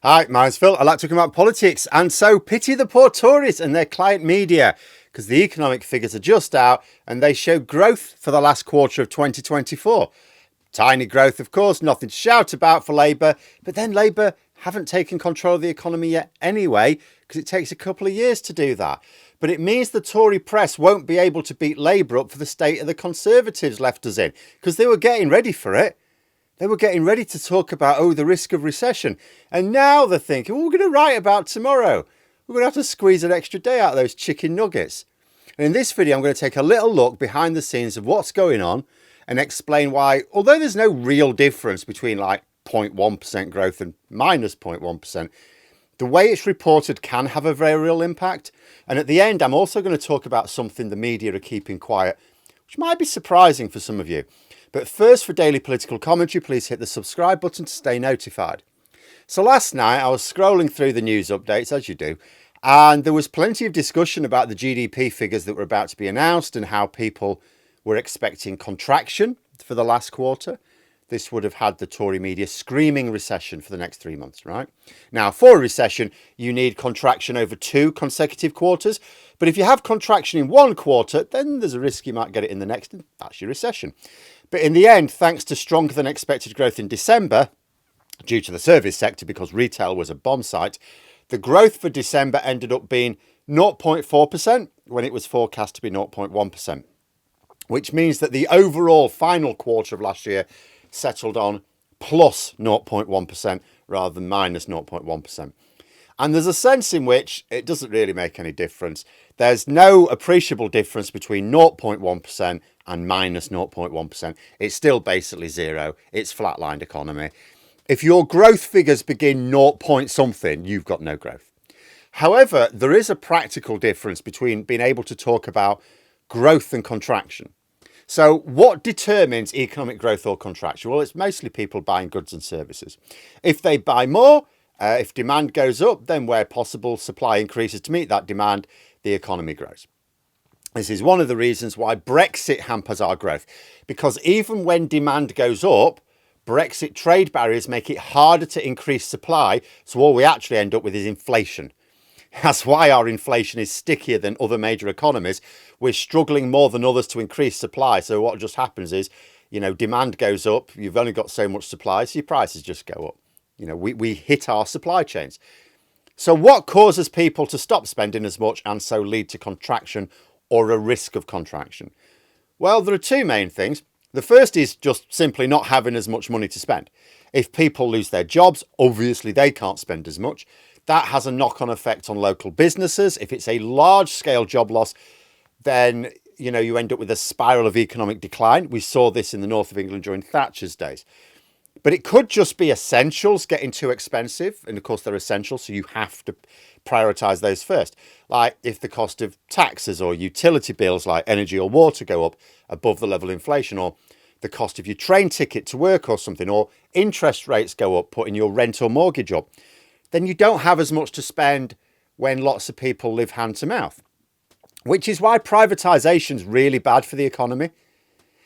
Hi, mine's Phil. I like talking about politics, and so pity the poor Tories and their client media, because the economic figures are just out and they show growth for the last quarter of 2024. Tiny growth, of course, nothing to shout about for Labour, but then Labour haven't taken control of the economy yet anyway, because it takes a couple of years to do that. But it means the Tory press won't be able to beat Labour up for the state of the Conservatives left us in, because they were getting ready for it. They were getting ready to talk about, the risk of recession. And now they're thinking, we're going to write about tomorrow. We're going to have to squeeze an extra day out of those chicken nuggets. And in this video, I'm going to take a little look behind the scenes of what's going on and explain why, although there's no real difference between like 0.1% growth and minus 0.1%, the way it's reported can have a very real impact. And at the end, I'm also going to talk about something the media are keeping quiet, which might be surprising for some of you. But first, for daily political commentary, please hit the subscribe button to stay notified. So last night, I was scrolling through the news updates, as you do, and there was plenty of discussion about the GDP figures that were about to be announced and how people were expecting contraction for the last quarter. This would have had the Tory media screaming recession for the next 3 months, right? Now, for a recession, you need contraction over 2 consecutive quarters. But if you have contraction in 1 quarter, then there's a risk you might get it in the next, and that's your recession. But in the end, thanks to stronger than expected growth in December, due to the service sector because retail was a bomb site, the growth for December ended up being 0.4% when it was forecast to be 0.1%, which means that the overall final quarter of last year settled on plus 0.1% rather than minus 0.1%. And there's a sense in which it doesn't really make any difference. There's no appreciable difference between 0.1% and minus 0.1%. It's still basically zero. It's flatlined economy. If your growth figures begin 0 point something, you've got no growth. However, there is a practical difference between being able to talk about growth and contraction. So what determines economic growth or contraction? Well, it's mostly people buying goods and services. If they buy more, if demand goes up, then where possible, supply increases to meet that demand, the economy grows. This is one of the reasons why Brexit hampers our growth, because even when demand goes up, Brexit trade barriers make it harder to increase supply. So all we actually end up with is inflation. That's why our inflation is stickier than other major economies. We're struggling more than others to increase supply. So what just happens is, demand goes up. You've only got so much supply, so your prices just go up. We hit our supply chains. So what causes people to stop spending as much and so lead to contraction or a risk of contraction? Well, there are 2 main things. The first is just simply not having as much money to spend. If people lose their jobs, obviously they can't spend as much. That has a knock-on effect on local businesses. If it's a large-scale job loss, then you end up with a spiral of economic decline. We saw this in the north of England during Thatcher's days. But it could just be essentials getting too expensive. And of course, they're essential, so you have to prioritise those first. Like if the cost of taxes or utility bills like energy or water go up above the level of inflation, or the cost of your train ticket to work or something, or interest rates go up, putting your rent or mortgage up, then you don't have as much to spend when lots of people live hand to mouth. Which is why privatisation is really bad for the economy.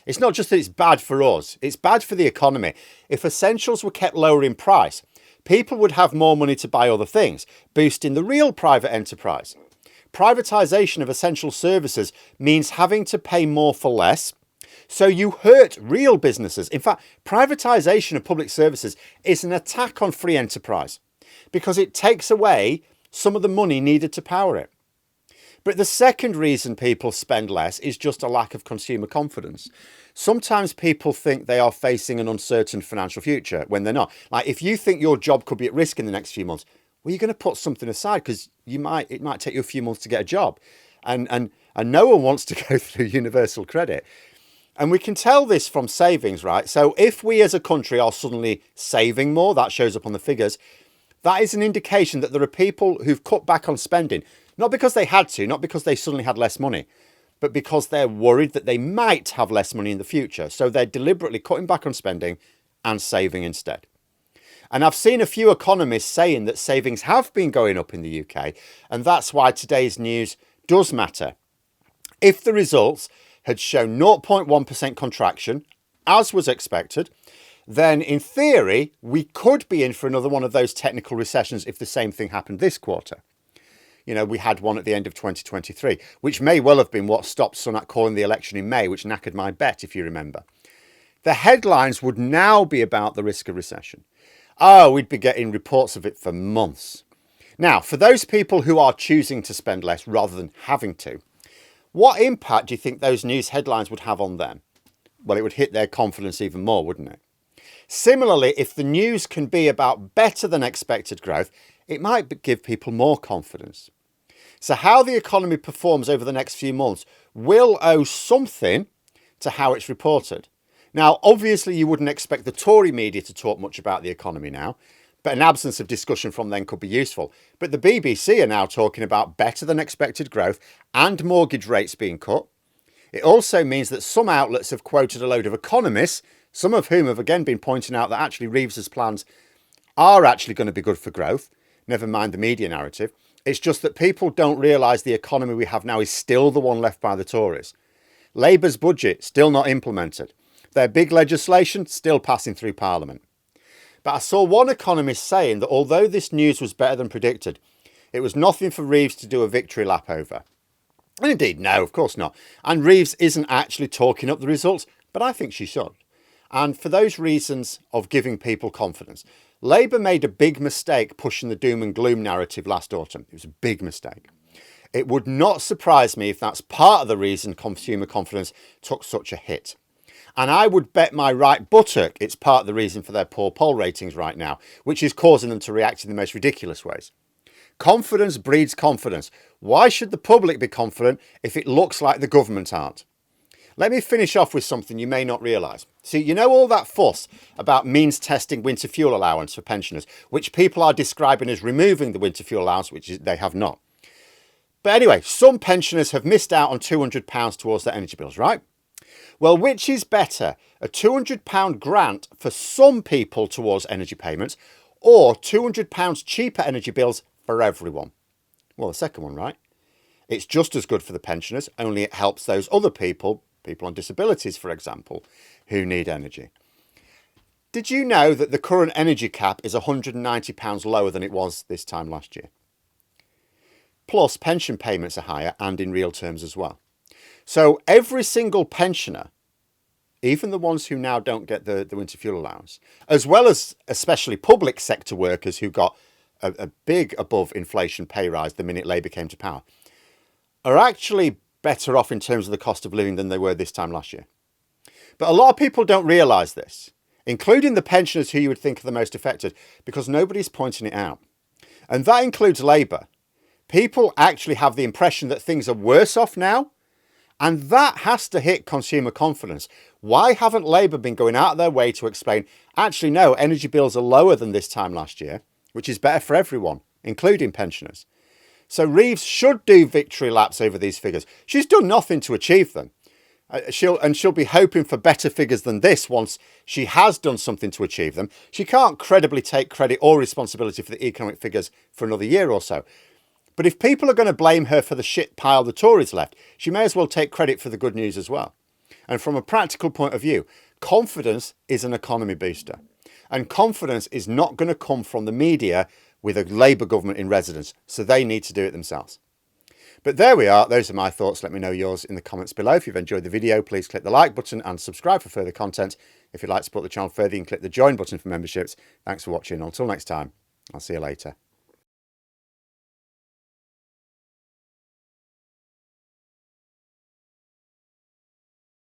It's not just that it's bad for us, it's bad for the economy. If essentials were kept lower in price, people would have more money to buy other things, boosting the real private enterprise. Privatisation of essential services means having to pay more for less, so you hurt real businesses. In fact, privatisation of public services is an attack on free enterprise because it takes away some of the money needed to power it. But the second reason people spend less is just a lack of consumer confidence. Sometimes people think they are facing an uncertain financial future when they're not. Like if you think your job could be at risk in the next few months, well, you're going to put something aside because it might take you a few months to get a job. And no one wants to go through universal credit. And we can tell this from savings, right? So if we as a country are suddenly saving more, that shows up on the figures, that is an indication that there are people who've cut back on spending. Not because they had to, not because they suddenly had less money, but because they're worried that they might have less money in the future. So they're deliberately cutting back on spending and saving instead. And I've seen a few economists saying that savings have been going up in the UK, and that's why today's news does matter. If the results had shown 0.1% contraction, as was expected, then in theory, we could be in for another one of those technical recessions if the same thing happened this quarter. You know, we had one at the end of 2023, which may well have been what stopped Sunak calling the election in May, which knackered my bet, if you remember. The headlines would now be about the risk of recession. Oh, we'd be getting reports of it for months. Now, for those people who are choosing to spend less rather than having to, what impact do you think those news headlines would have on them? Well, it would hit their confidence even more, wouldn't it? Similarly, if the news can be about better than expected growth, it might give people more confidence. So how the economy performs over the next few months will owe something to how it's reported. Now, obviously, you wouldn't expect the Tory media to talk much about the economy now, but an absence of discussion from them could be useful. But the BBC are now talking about better than expected growth and mortgage rates being cut. It also means that some outlets have quoted a load of economists, some of whom have again been pointing out that actually Reeves's plans are actually going to be good for growth, never mind the media narrative. It's just that people don't realise the economy we have now is still the one left by the Tories. Labour's budget still not implemented. Their big legislation still passing through Parliament. But I saw one economist saying that although this news was better than predicted, it was nothing for Reeves to do a victory lap over. And indeed, no, of course not. And Reeves isn't actually talking up the results, but I think she should. And for those reasons of giving people confidence, Labour made a big mistake pushing the doom and gloom narrative last autumn. It was a big mistake. It would not surprise me if that's part of the reason consumer confidence took such a hit. And I would bet my right buttock it's part of the reason for their poor poll ratings right now, which is causing them to react in the most ridiculous ways. Confidence breeds confidence. Why should the public be confident if it looks like the government aren't? Let me finish off with something you may not realise. See, you know all that fuss about means testing winter fuel allowance for pensioners, which people are describing as removing the winter fuel allowance, which they have not. But anyway, some pensioners have missed out on £200 towards their energy bills, right? Well, which is better, a £200 grant for some people towards energy payments or £200 cheaper energy bills for everyone? Well, the second one, right? It's just as good for the pensioners, only it helps those other people on disabilities, for example, who need energy. Did you know that the current energy cap is £190 lower than it was this time last year? Plus, pension payments are higher and in real terms as well. So every single pensioner, even the ones who now don't get the winter fuel allowance, as well as especially public sector workers who got a big above inflation pay rise the minute Labour came to power, are actually better off in terms of the cost of living than they were this time last year. But a lot of people don't realise this, including the pensioners who you would think are the most affected, because nobody's pointing it out. And that includes Labour. People actually have the impression that things are worse off now, and that has to hit consumer confidence. Why haven't Labour been going out of their way to explain, actually no, energy bills are lower than this time last year, which is better for everyone, including pensioners? So Reeves should do victory laps over these figures. She's done nothing to achieve them. She'll be hoping for better figures than this once she has done something to achieve them. She can't credibly take credit or responsibility for the economic figures for another year or so. But if people are going to blame her for the shit pile the Tories left, she may as well take credit for the good news as well. And from a practical point of view, confidence is an economy booster. And confidence is not going to come from the media with a Labour government in residence, so they need to do it themselves. But there we are. Those are my thoughts. Let me know yours in the comments below. If you've enjoyed the video, please click the like button and subscribe for further content. If you'd like to support the channel further, you can click the join button for memberships. Thanks for watching. Until next time, I'll see you later.